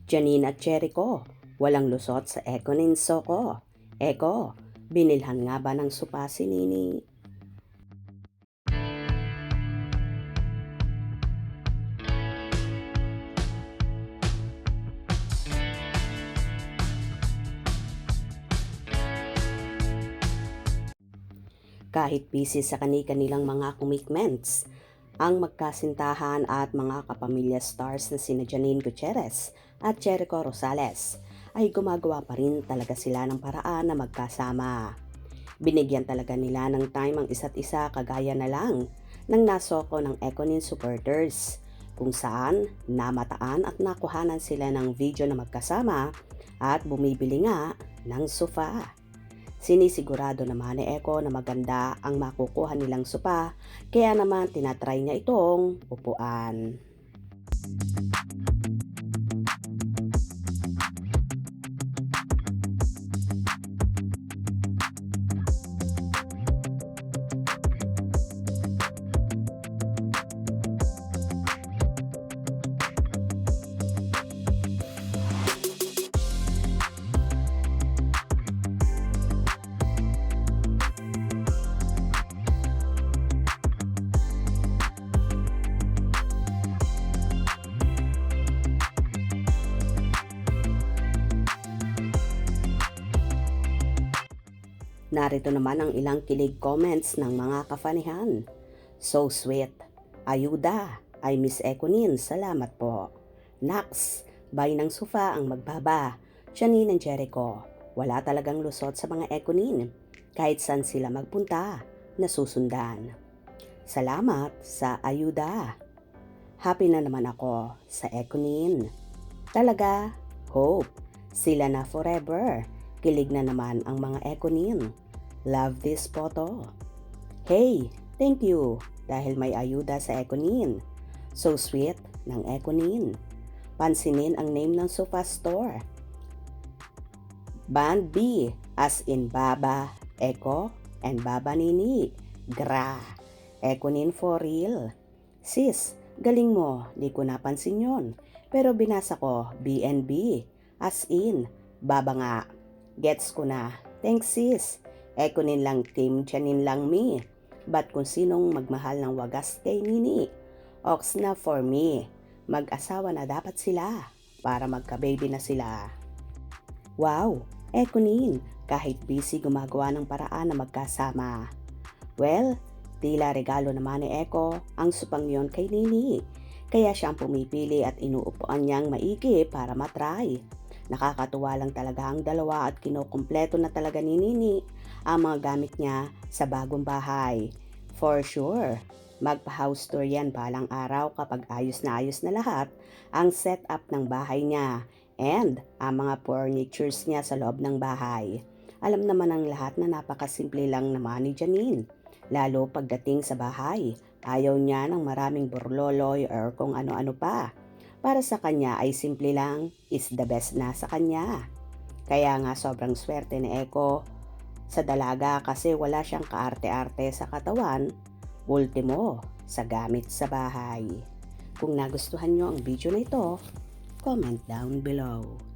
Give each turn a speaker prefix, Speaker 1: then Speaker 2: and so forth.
Speaker 1: Janine at Jericho, walang lusot sa Eko Ninsoko. Eko, binilhan nga ba ng supa si Nini? Kahit busy sa kani-kanilang mga commitments, ang magkasintahan at mga kapamilya stars na sina Janine Gutierrez at Jericho Rosales ay gumagawa pa rin talaga sila ng paraan na magkasama. Binigyan talaga nila ng time ang isa't isa kagaya na lang ng nasoko ng Econin supporters kung saan namataan at nakuhanan sila ng video na magkasama at bumibili nga ng sofa. Sinisigurado naman ni Eko na maganda ang makukuha nilang sopa kaya naman tinatry niya itong upuan. Narito naman ang ilang kilig comments ng mga kafanihan. So sweet. Ayuda. Ay Miss Econin, salamat po. Nax, bay ng sofa ang magbaba. Janine and Jericho, wala talagang lusot sa mga Econin. Kahit saan sila magpunta, nasusundan. Salamat sa ayuda. Happy na naman ako sa Econin. Talaga, hope. Sila na forever. Kilig na naman ang mga Econin. Love this photo. Hey, thank you dahil may ayuda sa Econin. So sweet ng Econin. Pansinin ang name ng sofa store. Band B as in Baba, Eko, and Baba Nini. Gra. Econin for real. Sis, galing mo, di ko napansin yon. Pero binasa ko BNB as in Baba nga. Gets ko na. Thanks sis. Econin lang team, Janine lang me. But kung sinong magmahal ng wagas kay Nini? Ox na for me. Mag-asawa na dapat sila para magka-baby na sila. Wow, Econin, kahit busy gumagawa ng paraan na magkasama. Well, tila regalo naman ni Eko ang supang yon kay Nini. Kaya siyang pumipili at inuupuan niyang maigi para matry. Nakakatuwa lang talaga ang dalawa at kinukumpleto na talaga ni Nini ang mga gamit niya sa bagong bahay. For sure, magpa-house tour yan balang araw kapag ayos na lahat ang setup ng bahay niya and ang mga furnitures niya sa loob ng bahay. Alam naman ng lahat na napakasimple lang naman ni Janine. Lalo pagdating sa bahay, ayaw niya ng maraming burloloy or kung ano-ano pa. Para sa kanya ay simple lang is the best na sa kanya. Kaya nga sobrang swerte ni Eko sa dalaga kasi wala siyang kaarte-arte sa katawan, ultimo sa gamit sa bahay. Kung nagustuhan nyo ang video na ito, comment down below.